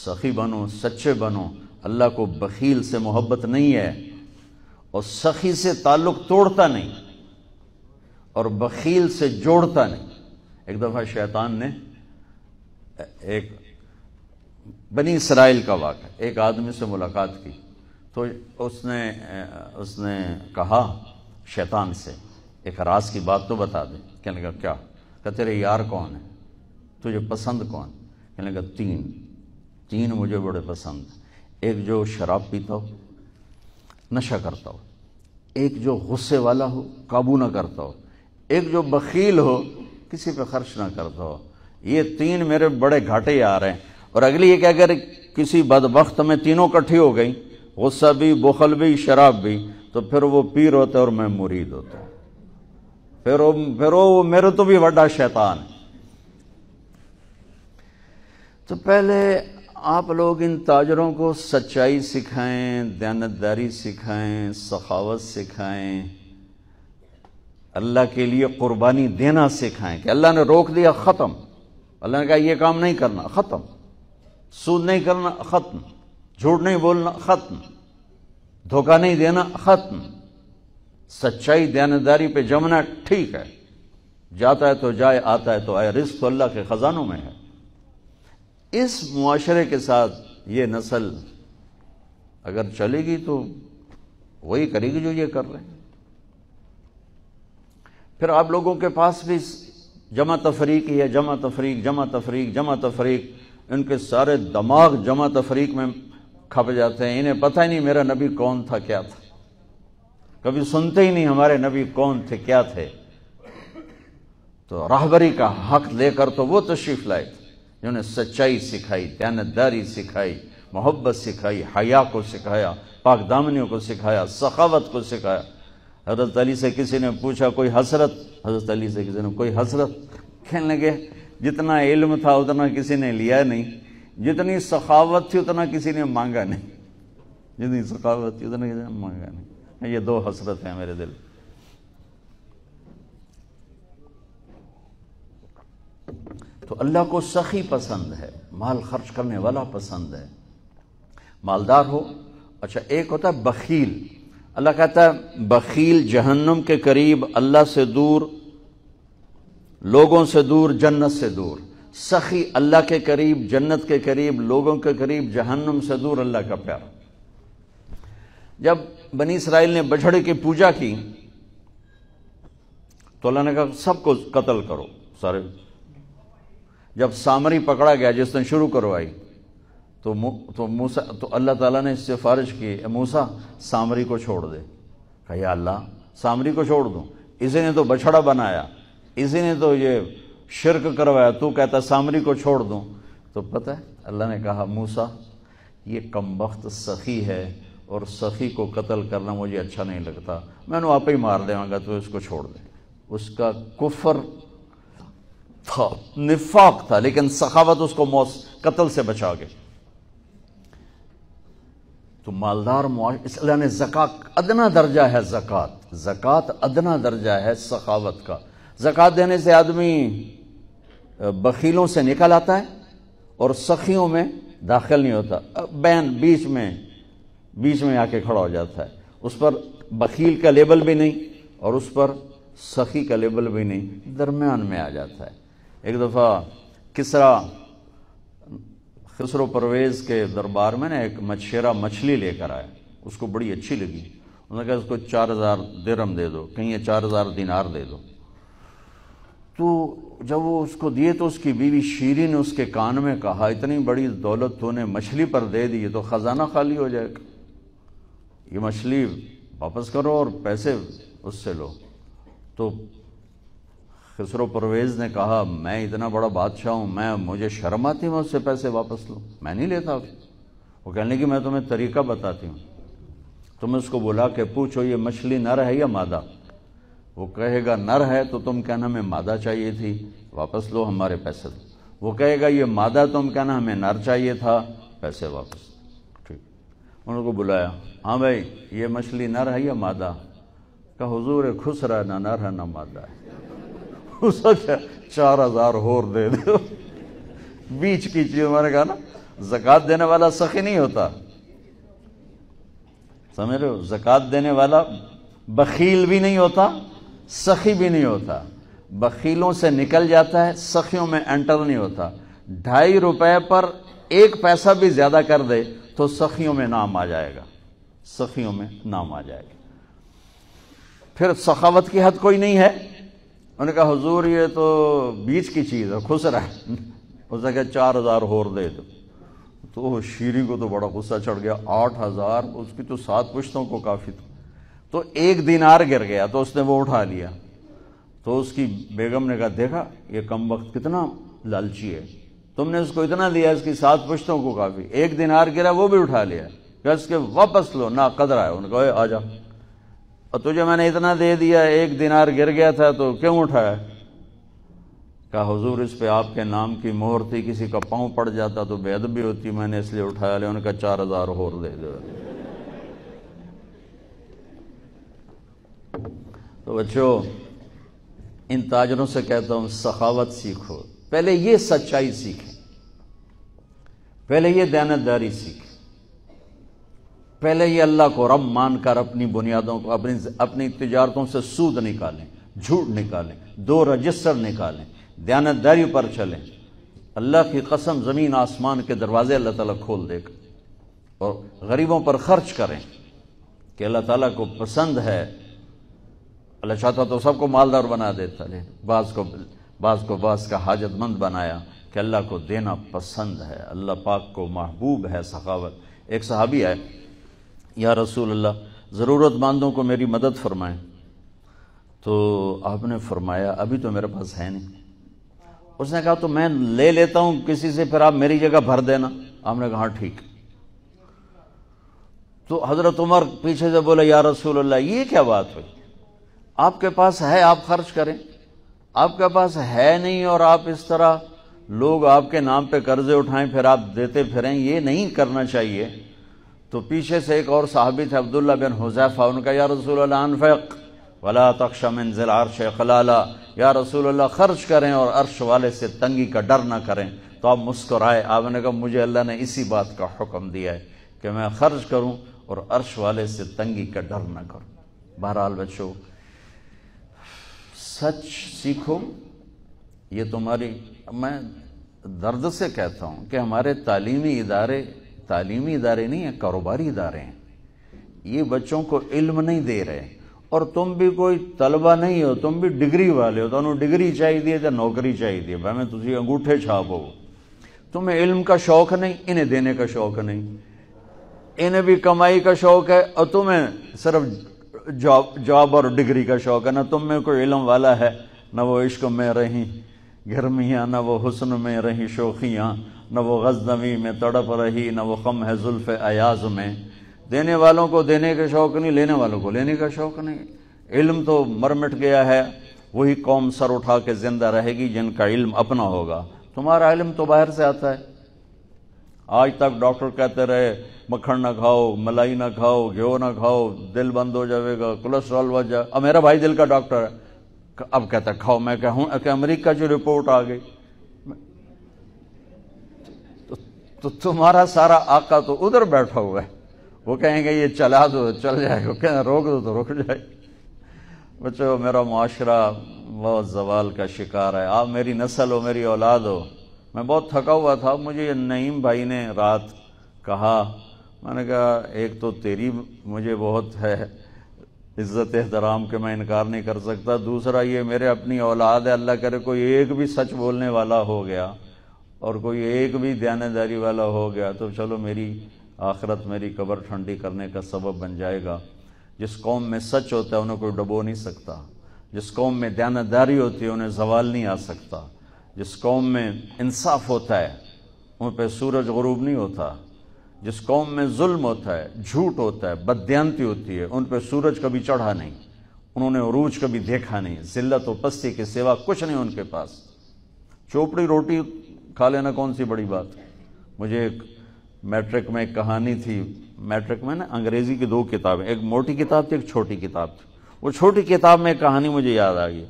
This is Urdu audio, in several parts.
سخی بنو، سچے بنو۔ اللہ کو بخیل سے محبت نہیں ہے، اور سخی سے تعلق توڑتا نہیں، اور بخیل سے جوڑتا نہیں۔ ایک دفعہ شیطان نے ایک بنی اسرائیل کا واقعہ، ایک آدمی سے ملاقات کی، تو اس نے کہا شیطان سے ایک راز کی بات تو بتا دے۔ کہنے لگا کیا؟ کہ تیرے یار کون ہے، تجھے پسند کون؟ کہنے لگا تین مجھے بڑے پسند ہیں۔ ایک جو شراب پیتا ہو، نشہ کرتا ہو، ایک جو غصے والا ہو، قابو نہ کرتا ہو، ایک جو بخیل ہو، کسی پہ خرچ نہ کرتا ہو۔ یہ تین میرے بڑے گھاٹے آ رہے ہیں۔ اور اگلی یہ کہ اگر کسی بدبخت میں تینوں کٹھی ہو گئی، غصہ بھی، بخل بھی، شراب بھی، تو پھر وہ پیر ہوتا ہے اور میں مرید ہوتا ہوں، پھر وہ میرے تو بھی بڑا شیطان ہے۔ تو پہلے آپ لوگ ان تاجروں کو سچائی سکھائیں، دیانتداری سکھائیں، سخاوت سکھائیں، اللہ کے لیے قربانی دینا سکھائیں کہ اللہ نے روک دیا، ختم۔ اللہ نے کہا یہ کام نہیں کرنا، ختم۔ سود نہیں کرنا، ختم۔ جھوٹ نہیں بولنا، ختم۔ دھوکہ نہیں دینا، ختم۔ سچائی دیانتداری پہ جمنا ٹھیک ہے، جاتا ہے تو جائے، آتا ہے تو آئے، رزق تو اللہ کے خزانوں میں ہے۔ اس معاشرے کے ساتھ یہ نسل اگر چلے گی تو وہی کرے گی جو یہ کر رہے ہیں۔ پھر آپ لوگوں کے پاس بھی جمع تفریق ہی ہے، جمع تفریق، جمع تفریق، جمع تفریق۔ ان کے سارے دماغ جمع تفریق میں کھپ جاتے ہیں، انہیں پتہ ہی نہیں میرا نبی کون تھا، کیا تھا، کبھی سنتے ہی نہیں ہمارے نبی کون تھے، کیا تھے۔ تو راہبری کا حق لے کر تو وہ تشریف لائے تھے جنہوں نے سچائی سکھائی، دیانتداری سکھائی، محبت سکھائی، حیا کو سکھایا، پاک دامنیوں کو سکھایا، سخاوت کو سکھایا۔ حضرت علی سے کسی نے پوچھا کوئی حسرت، حضرت علی سے کسی نے کوئی حسرت، کہنے لگے جتنا علم تھا اتنا کسی نے لیا نہیں، جتنی سخاوت تھی اتنا کسی نے مانگا نہیں، جتنی سخاوت تھی اتنا کسی نے مانگا نہیں۔ یہ دو حسرت ہیں میرے دل۔ تو اللہ کو سخی پسند ہے، مال خرچ کرنے والا پسند ہے، مالدار ہو۔ اچھا ایک ہوتا ہے بخیل، اللہ کہتا ہے بخیل جہنم کے قریب، اللہ سے دور، لوگوں سے دور، جنت سے دور۔ سخی اللہ کے قریب، جنت کے قریب، لوگوں کے قریب، جہنم سے دور، اللہ کا پیار۔ جب بنی اسرائیل نے بچھڑے کی پوجا کی تو اللہ نے کہا سب کو قتل کرو، سارے۔ جب سامری پکڑا گیا جس نے شروع کروائی تو اللہ تعالیٰ نے اس سے سفارش کی، اے موسیٰ سامری کو چھوڑ دے۔ کہا یا اللہ سامری کو چھوڑ دوں؟ اسی نے تو بچھڑا بنایا، اسی نے تو یہ شرک کروایا، تو کہتا سامری کو چھوڑ دوں؟ تو پتہ ہے اللہ نے کہا موسیٰ یہ کمبخت سخی ہے، اور سخی کو قتل کرنا مجھے اچھا نہیں لگتا، میں نے آپ ہی مار دے گا، تو اس کو چھوڑ دے۔ اس کا کفر تھا، نفاق تھا، لیکن سخاوت اس کو قتل سے بچا گئی۔ تو مالدار اس اللہ نے زکوٰۃ ادنا درجہ ہے، زکوٰۃ ادنا درجہ ہے سخاوت کا۔ زکوٰۃ دینے سے آدمی بخیلوں سے نکل آتا ہے اور سخیوں میں داخل نہیں ہوتا، بین بیچ میں آ کے کھڑا ہو جاتا ہے۔ اس پر بخیل کا لیبل بھی نہیں اور اس پر سخی کا لیبل بھی نہیں، درمیان میں آ جاتا ہے۔ ایک دفعہ خسرو پرویز کے دربار میں نے ایک مچھیرا مچھلی لے کر آیا، اس کو بڑی اچھی لگی، انہوں نے کہا اس کو 4000 درہم دے دو، کہیں 4000 دینار دے دو۔ تو جب وہ اس کو دیے تو اس کی بیوی شیری نے اس کے کان میں کہا اتنی بڑی دولت تو نے مچھلی پر دے دی، تو خزانہ خالی ہو جائے گا، یہ مچھلی واپس کرو اور پیسے اس سے لو۔ تو خسرو پرویز نے کہا میں اتنا بڑا بادشاہ ہوں، مجھے شرم آتی میں اس سے پیسے واپس لوں، میں نہیں لیتا۔ وہ کہنے لگی میں تمہیں طریقہ بتاتی ہوں، تم اس کو بلا کے پوچھو یہ مچھلی نر ہے یا مادہ، وہ کہے گا نر ہے تو تم کہنا ہمیں مادہ چاہیے تھی، واپس لو ہمارے پیسے دو۔ وہ کہے گا یہ مادہ، تم کہنا ہمیں نر چاہیے تھا، پیسے واپس۔ ٹھیک، انہوں کو بلایا، ہاں بھائی یہ مچھلی نر ہے یا مادہ؟ کہا حضور خسرا نہ نر ہے نہ مادہ ہے۔ 4000 اور دے دو، بیچ کی چیز۔ میں نے کہا نا زکوٰۃ دینے والا سخی نہیں ہوتا، سمجھ رہے ہو؟ زکوٰۃ دینے والا بخیل بھی نہیں ہوتا، سخی بھی نہیں ہوتا، بخیلوں سے نکل جاتا ہے، سخیوں میں انٹر نہیں ہوتا۔ 2.5 روپے پر 1 پیسہ بھی زیادہ کر دے تو سخیوں میں نام آ جائے گا، سخیوں میں نام آ جائے گا۔ پھر سخاوت کی حد کوئی نہیں ہے۔ انہوں نے کہا حضور یہ تو بیچ کی چیز ہے، خسرا ہے۔ اس نے کہا 4,000 اور دے دو۔ تو شیریں کو تو بڑا غصہ چڑھ گیا، 8,000 اس کی تو 7 پشتوں کو کافی تھا۔ تو 1 دینار گر گیا تو اس نے وہ اٹھا لیا۔ تو اس کی بیگم نے کہا دیکھا یہ کم وقت کتنا لالچی ہے، تم نے اس کو اتنا دیا، اس کی 7 پشتوں کو کافی، 1 دینار گرا وہ بھی اٹھا لیا، کہ اس کے واپس لو، نا قدر ہے۔ انہوں نے کہا آ جا، اور تجھے میں نے اتنا دے دیا، 1 دینار گر گیا تھا تو کیوں اٹھایا؟ کہا حضور اس پہ آپ کے نام کی مہر تھی، کسی کا پاؤں پڑ جاتا تو بے ادبی ہوتی، میں نے اس لیے اٹھایا لیا۔ انہوں نے کہا 4,000 اور دے دو۔ تو بچوں ان تاجروں سے کہتا ہوں سخاوت سیکھو، پہلے یہ سچائی سیکھیں، پہلے یہ دیانتداری سیکھیں، پہلے یہ اللہ کو رب مان کر اپنی بنیادوں کو، اپنی تجارتوں سے سود نکالیں، جھوٹ نکالیں، 2 رجسٹر نکالیں، دیانتداری پر چلیں۔ اللہ کی قسم زمین آسمان کے دروازے اللہ تعالیٰ کھول دے گا، اور غریبوں پر خرچ کریں کہ اللہ تعالیٰ کو پسند ہے۔ اللہ چاہتا تو سب کو مالدار بنا دیتا، لیکن بعض کو بعض کا حاجت مند بنایا کہ اللہ کو دینا پسند ہے، اللہ پاک کو محبوب ہے سخاوت۔ ایک صحابی ہے، یا رسول اللہ ضرورت مندوں کو میری مدد فرمائیں۔ تو آپ نے فرمایا ابھی تو میرے پاس ہے نہیں۔ اس نے کہا تو میں لے لیتا ہوں کسی سے، پھر آپ میری جگہ بھر دینا۔ آپ نے کہا ہاں ٹھیک۔ تو حضرت عمر پیچھے سے بولے یا رسول اللہ یہ کیا بات ہوئی، آپ کے پاس ہے آپ خرچ کریں، آپ کے پاس ہے نہیں اور آپ اس طرح لوگ آپ کے نام پہ قرضے اٹھائیں پھر آپ دیتے پھریں، یہ نہیں کرنا چاہیے۔ تو پیچھے سے ایک اور صحابی تھے عبداللہ بن حذیفہ، ان کا یا رسول اللہ انفق ولا تخش من ذی العرش خلالا، یا رسول اللہ خرچ کریں اور عرش والے سے تنگی کا ڈر نہ کریں۔ تو آپ مسکرائے، آپ نے کہا مجھے اللہ نے اسی بات کا حکم دیا ہے کہ میں خرچ کروں اور عرش والے سے تنگی کا ڈر نہ کروں۔ بہرحال بچوں سچ سیکھو، یہ تمہاری، میں درد سے کہتا ہوں کہ ہمارے تعلیمی ادارے نہیں ہیں، کاروباری ادارے ہیں۔ یہ بچوں کو علم نہیں دے رہے، اور تم بھی کوئی طلبہ نہیں ہو، تم بھی ڈگری والے ہو، تو انہوں ڈگری چاہیے یا نوکری چاہیے، بھائی میں تجھے انگوٹھے چھاپ ہو۔ تمہیں علم کا شوق نہیں، انہیں دینے کا شوق نہیں، انہیں بھی کمائی کا شوق ہے اور تمہیں صرف جاب اور ڈگری کا شوق ہے۔ نہ تم میں کوئی علم والا ہے، نہ وہ عشق میں رہی گرمیاں، نہ وہ حسن میں رہی شوخیاں، نہ وہ غزنوی میں تڑپ رہی، نہ وہ خم ہے زلف ایاز میں۔ دینے والوں کو دینے کا شوق نہیں، لینے والوں کو لینے کا شوق نہیں۔ علم تو مر مٹ گیا ہے، وہی قوم سر اٹھا کے زندہ رہے گی جن کا علم اپنا ہوگا۔ تمہارا علم تو باہر سے آتا ہے۔ آج تک ڈاکٹر کہتے رہے مکھن نہ کھاؤ، ملائی نہ کھاؤ، گھیو نہ کھاؤ، دل بند ہو جائے گا، کولیسٹرول بڑھ جائے۔ اب میرا بھائی دل کا ڈاکٹر ہے، اب کہتا ہے کھاؤ۔ میں کہوں کہ امریکہ کی رپورٹ آ گئی، تو تمہارا سارا آقا تو ادھر بیٹھا ہوا ہے، وہ کہیں گے یہ چلا دو چل جائے گا، کہیں روک دو تو رک جائے۔ بچوں میرا معاشرہ بہت زوال کا شکار ہے، آپ میری نسل ہو، میری اولاد ہو۔ میں بہت تھکا ہوا تھا، مجھے نعیم بھائی نے رات کہا، میں نے کہا ایک تو تیری مجھے بہت ہے عزت احترام کہ میں انکار نہیں کر سکتا، دوسرا یہ میرے اپنی اولاد ہے، اللہ کرے کوئی ایک بھی سچ بولنے والا ہو گیا اور کوئی ایک بھی دیانتداری والا ہو گیا تو چلو میری آخرت، میری قبر ٹھنڈی کرنے کا سبب بن جائے گا۔ جس قوم میں سچ ہوتا ہے انہیں کوئی ڈبو نہیں سکتا، جس قوم میں دیانتداری ہوتی ہے انہیں زوال نہیں آ سکتا، جس قوم میں انصاف ہوتا ہے ان پہ سورج غروب نہیں ہوتا، جس قوم میں ظلم ہوتا ہے، جھوٹ ہوتا ہے، بددیانتی ہوتی ہے، ان پہ سورج کبھی چڑھا نہیں، انہوں نے عروج کبھی دیکھا نہیں، ذلت و پستی کے سوا کچھ نہیں ان کے پاس۔ چوپڑی روٹی کھا لینا کون سی بڑی بات۔ مجھے ایک میٹرک میں ایک کہانی تھی، میٹرک میں نا انگریزی کی 2 کتابیں، ایک موٹی کتاب تھی ایک چھوٹی کتاب تھی، وہ چھوٹی کتاب میں ایک کہانی مجھے یاد آ گئی۔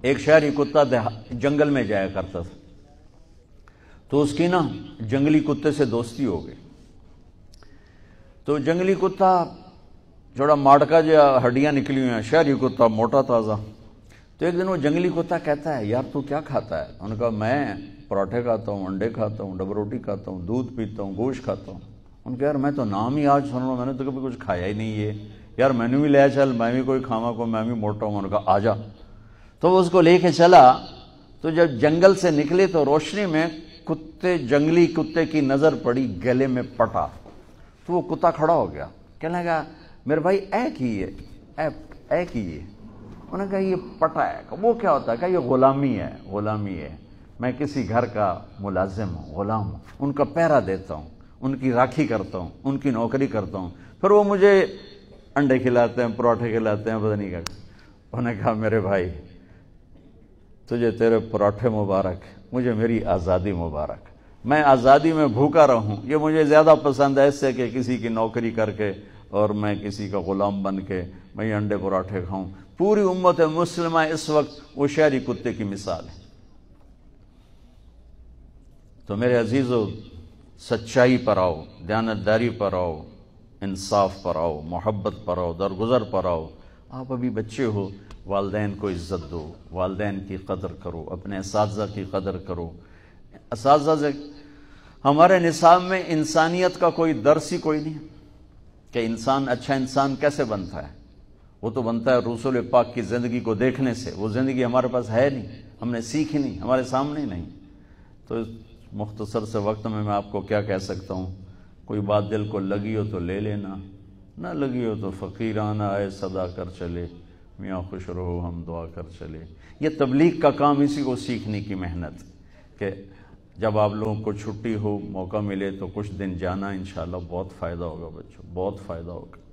ایک شہری کتا جنگل میں جایا کرتا تھا، تو اس کی نا جنگلی کتے سے دوستی ہو گئی. تو جنگلی کتا جوڑا ماڑکا جو ہڈیاں نکلی ہوئی ہیں، شہری کتا موٹا تازہ. تو ایک دن وہ جنگلی کتا کہتا ہے یار تو کیا کھاتا ہے؟ انہوں نے کہا میں پراٹھے کھاتا ہوں، انڈے کھاتا ہوں، ڈبل روٹی کھاتا ہوں، دودھ پیتا ہوں، گوشت کھاتا ہوں. ان کے یار میں تو نام ہی آج سن رہا ہوں، میں نے تو کبھی کچھ کھایا ہی نہیں ہے یار، میں نے بھی لے چل، میں بھی کوئی کھاوا کو، میں بھی موٹا ہوں. انہوں نے کہا آ جا. تو وہ اس کو لے کے چلا. تو جب جنگل سے نکلے تو روشنی میں جنگلی کتے کی نظر پڑی گلے میں پٹا. تو وہ کتا کھڑا ہو گیا، کہنے لگا میرے بھائی اے کی ہے. انہوں نے کہا یہ پٹا ہے. وہ کیا ہوتا ہے؟ کہ یہ غلامی ہے. میں کسی گھر کا ملازم ہوں، غلام ہوں، ان کا پہرا دیتا ہوں، ان کی راکھی کرتا ہوں، ان کی نوکری کرتا ہوں، پھر وہ مجھے انڈے کھلاتے ہیں، پراٹھے کھلاتے ہیں، پتہ نہیں کیا. انہوں نے کہا میرے بھائی تجھے تیرے پراٹھے مبارک، مجھے میری آزادی مبارک. میں آزادی میں بھوکا رہوں، یہ مجھے زیادہ پسند ہے اس سے کہ کسی کی نوکری کر کے اور میں کسی کا غلام بن کے میں یہ انڈے پراٹھے کھاؤں. پوری امت مسلمہ اس وقت وہ شہری کتے کی مثال ہے. تو میرے عزیزو، سچائی پر آؤ، دیانتداری پر آؤ، انصاف پر آؤ، محبت پر آؤ، درگزر پر آؤ. آپ ابھی بچے ہو، والدین کو عزت دو، والدین کی قدر کرو، اپنے اساتذہ کی قدر کرو. اساتذہ سے ہمارے نصاب میں انسانیت کا کوئی درس ہی کوئی نہیں کہ انسان اچھا انسان کیسے بنتا ہے. وہ تو بنتا ہے رسول پاک کی زندگی کو دیکھنے سے. وہ زندگی ہمارے پاس ہے نہیں، ہم نے سیکھی نہیں، ہمارے سامنے نہیں. تو مختصر سے وقت میں آپ کو کیا کہہ سکتا ہوں. کوئی بات دل کو لگی ہو تو لے لینا، نہ لگی ہو تو فقیرانہ آئے صدا کر چلے، میاں خوش رہو ہم دعا کر چلے. یہ تبلیغ کا کام اسی کو سیکھنے کی محنت کہ جب آپ لوگوں کو چھٹی ہو، موقع ملے تو کچھ دن جانا، انشاءاللہ بہت فائدہ ہوگا بچوں، بہت فائدہ ہوگا.